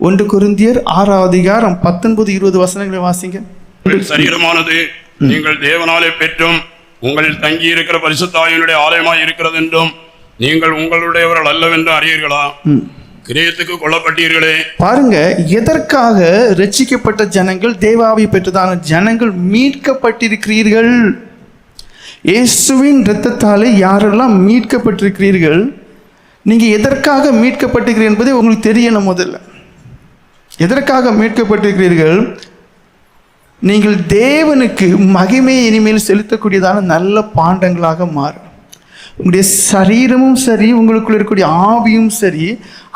1 கொரிந்தியர் 6:19-20 வசனங்களை வாசிங்க. சரீரமானது நீங்கள் தேவனாலே பெற்றும் உங்கள் தங்கி இருக்கிற பரிசுத்தாவினுடைய ஆலயமாய் இருக்கிறது என்றும் நீங்கள் உங்களுடையவர்கள் அல்லவென்று அறியீர்களா? கிரயத்துக்கு கொல்லப்பட்டீர்களே. பாருங்க, எதற்காக ரட்சிக்கப்பட்ட ஜனங்கள், தேவாவி பெற்றதான ஜனங்கள் மீட்கப்பட்டிருக்கிறீர்கள். இயேசுவின் இரத்தத்தாலே யாரெல்லாம் மீட்கப்பட்டிருக்கிறீர்கள், நீங்க எதற்காக மீட்கப்பட்டிருக்கிறீர்கள் என்பதை உங்களுக்கு தெரியணும். முதல்ல எதற்காக மீட்கப்பட்டிருக்கிறீர்கள்? நீங்கள் தேவனுக்கு மகிமையை இனிமேல் செலுத்தக்கூடியதான நல்ல பாண்டங்களாக மாறும். உங்களுடைய சரீரமும் சரி, உங்களுக்குள்ள இருக்கக்கூடிய ஆவியும் சரி,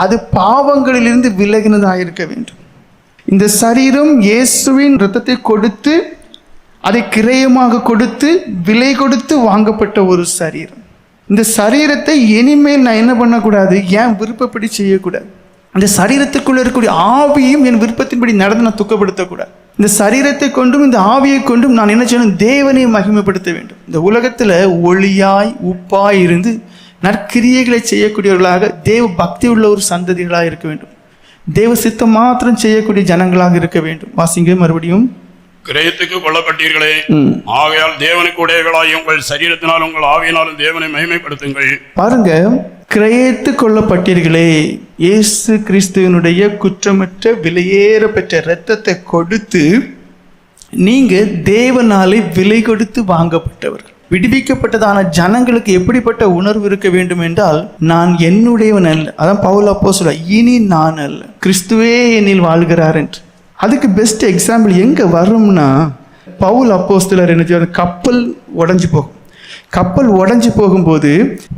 அது பாவங்களிலிருந்து விலகினதாக இருக்க வேண்டும். இந்த சரீரம் இயேசுவின் இரத்தத்தை கொடுத்து, அதை கிரயமாக கொடுத்து, விலை கொடுத்து வாங்கப்பட்ட ஒரு சரீரம். இந்த சரீரத்தை இனிமேல் நான் என்ன பண்ணக்கூடாது, என் விருப்பப்படி செய்யக்கூடாது. இந்த சரீரத்துக்குள்ள இருக்கக்கூடிய ஆவியும் என் விருப்பத்தின்படி நடந்து நான் துக்கப்படுத்தக்கூடாது. இந்த சரீரத்தை கொண்டும் இந்த ஆவியை கொண்டும் நான் என்ன செய்யணும், தேவனை மகிமைப்படுத்த வேண்டும். இந்த உலகத்தில் ஒளியாய் உப்பாய் இருந்து நற்கிரியைகளை செய்யக்கூடியவர்களாக, தேவ பக்தி உள்ள ஒரு சந்ததிகளாக இருக்க வேண்டும். தேவ சித்தம் மாத்திரம் செய்யக்கூடிய ஜனங்களாக இருக்க வேண்டும். வாசிங்க மறுபடியும். கிரயத்துக்கு கொல்லப்பட்டீர்களே, ஆகையால் தேவனுக்கு உடையவர்களாய் உங்கள் சரீரத்தினால் உங்கள் ஆவியினாலும் தேவனை மகிமைப்படுத்துங்கள். பாருங்க, கிரயத்து கொள்ளப்பட்டீர்களே, இயேசு கிறிஸ்துவனுடைய குற்றமற்ற விலையேற பெற்ற இரத்தத்தை கொடுத்து நீங்க தேவனாலே விலை கொடுத்து வாங்கப்பட்டவர்கள். விடுவிக்கப்பட்டதான ஜனங்களுக்கு எப்படிப்பட்ட உணர்வு இருக்க வேண்டும் என்றால், நான் என்னுடையவன் அல்ல. அதான் பவுல் அப்போஸ்தலன், இனி நான் அல்ல, கிறிஸ்துவே என்னில் வாழ்கிறார் என்று. அதுக்கு பெஸ்ட் எக்ஸாம்பிள் எங்க வரும்னா, பவுல் அப்போஸ்தலர் என்ன செய்வார், கப்பல் உடைஞ்சு போகும். கப்பல் உடஞ்சி போகும்போது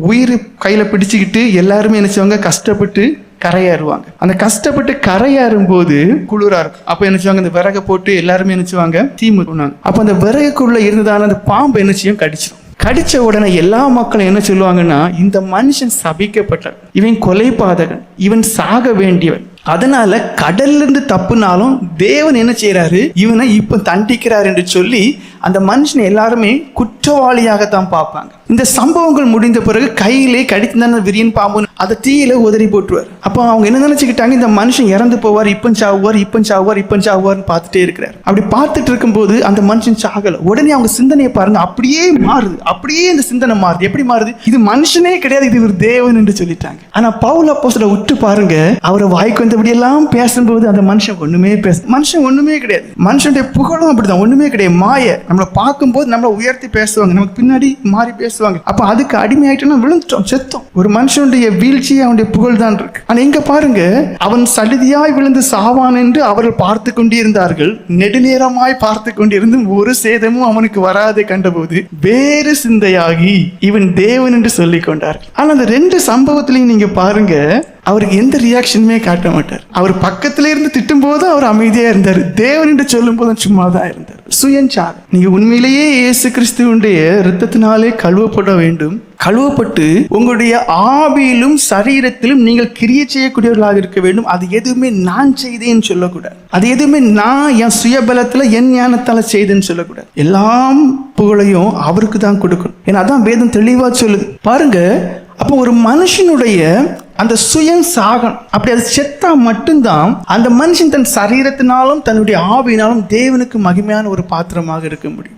உயிர் கையில் பிடிச்சிக்கிட்டு எல்லாருமே என்ன செய்வாங்க, கஷ்டப்பட்டு கரையேறுவாங்க. அந்த கஷ்டப்பட்டு கரையேறும்போது குளிரா இருக்கும். அப்போ என்ன செய்வாங்க, இந்த விறகை போட்டு எல்லாருமே என்ன செய்வாங்க, தீ மூட்டுவாங்க. அப்போ அந்த விறகுக்குள்ள இருந்ததான அந்த பாம்பு என்ன செய்யும், கடிச்சிடும். கடிச்ச உடனே எல்லா மக்களும் என்ன சொல்லுவாங்கன்னா, இந்த மனுஷன் சபிக்கப்பட்டவன், இவன் கொலைபாதகன், இவன் சாக வேண்டியவன். அதனால கடல்ல இருந்து தப்புனாலும் தேவன் என்ன செய்யறாரு, இவனை இப்ப தண்டிக்கிறார் என்று சொல்லி அந்த மனுஷனை எல்லாருமே குற்றவாளியாகத்தான் பார்ப்பாங்க. இந்த சம்பவங்கள் முடிந்த பிறகு கையிலே கடித்தான விரியன் பாம்பு அதை தீயில உதறி போட்டுருவார். அப்போ அவங்க என்ன நினைச்சுக்கிட்டாங்க, இந்த மனுஷன் இறந்து போவார், இப்பன் சாவுவார்னு பார்த்துட்டே இருக்கிறார். அப்படி பார்த்துட்டு இருக்கும்போது அந்த மனுஷன் சாகல. உடனே அவங்க சிந்தனையை பாருங்க, அப்படியே மாறுது. அப்படியே இந்த சிந்தனை மாறுது. எப்படி மாறுது, இது மனுஷனே கிடையாது, இது ஒரு தேவன் என்று சொல்லிட்டாங்க. ஆனா பவுல் அப்போஸ்தலர் உற்று பாருங்க, அவரை வாய்க்கு வந்தபடி எல்லாம் பேசும்போது அந்த மனுஷன் ஒண்ணுமே கிடையாது. மனுஷனுடைய புகழும் அப்படிதான், ஒண்ணுமே கிடையாது, மாய. நம்மளை பார்க்கும்போது நம்மளை உயர்த்தி பேசுவாங்க, நமக்கு பின்னாடி மாறி பேசுவாங்க. அப்ப அதுக்கு அடிமையாயிட்டோம்னா விழுந்துட்டோம், செத்தோம். ஒரு மனுஷனுடைய வீழ்ச்சி அவனுடைய புகழ் தான் இருக்கு. ஆனா இங்க பாருங்க, அவன் சடுதியாய் விழுந்து சாவான் என்று அவர்கள் பார்த்து கொண்டிருந்தார்கள். நெடுநேரமாய் பார்த்து கொண்டிருந்தும் ஒரு சேதமும் அவனுக்கு வராது கண்டபோது வேறு சிந்தையாகி இவன் தேவன் என்று சொல்லிக் கொண்டார்கள். ஆனா அந்த ரெண்டு சம்பவத்திலையும் நீங்க பாருங்க, அவருக்கு எந்த ரியாக்ஷனுமே காட்ட மாட்டார். அவர் பக்கத்துல இருந்து திட்டும் போதும் அவர் அமைதியா இருந்தார், தேவன் என்று சொல்லும் போதும் சும்மா தான் இருந்தார். சுயஞ்சார். நீங்க உண்மையிலேயே இயேசு கிறிஸ்துவனுடைய இரத்தத்தினாலே கழுவப்பட வேண்டும். கழுவப்பட்டு உங்களுடைய ஆவியிலும் சரீரத்திலும் நீங்கள் கிரியை செய்யக்கூடியவர்களாக இருக்க வேண்டும். அது எதுவுமே நான் செய்தேன்னு சொல்லக்கூடாது. அது எதுவுமே நான் என் சுயபலத்துல என் ஞானத்தால செய்தேன்னு சொல்லக்கூடாது. எல்லாம் புகழையும் அவருக்கு தான் கொடுக்கணும். ஏன்னா அதான் வேதம் தெளிவா சொல்லுது. பாருங்க, அப்போ ஒரு மனுஷனுடைய அந்த சுயம் சாகனம். அப்படி அது செத்தா மட்டும்தான் அந்த மனுஷன் தன் சரீரத்தினாலும் தன்னுடைய ஆவியினாலும் தேவனுக்கு மகிமையான ஒரு பாத்திரமாக இருக்க முடியும்.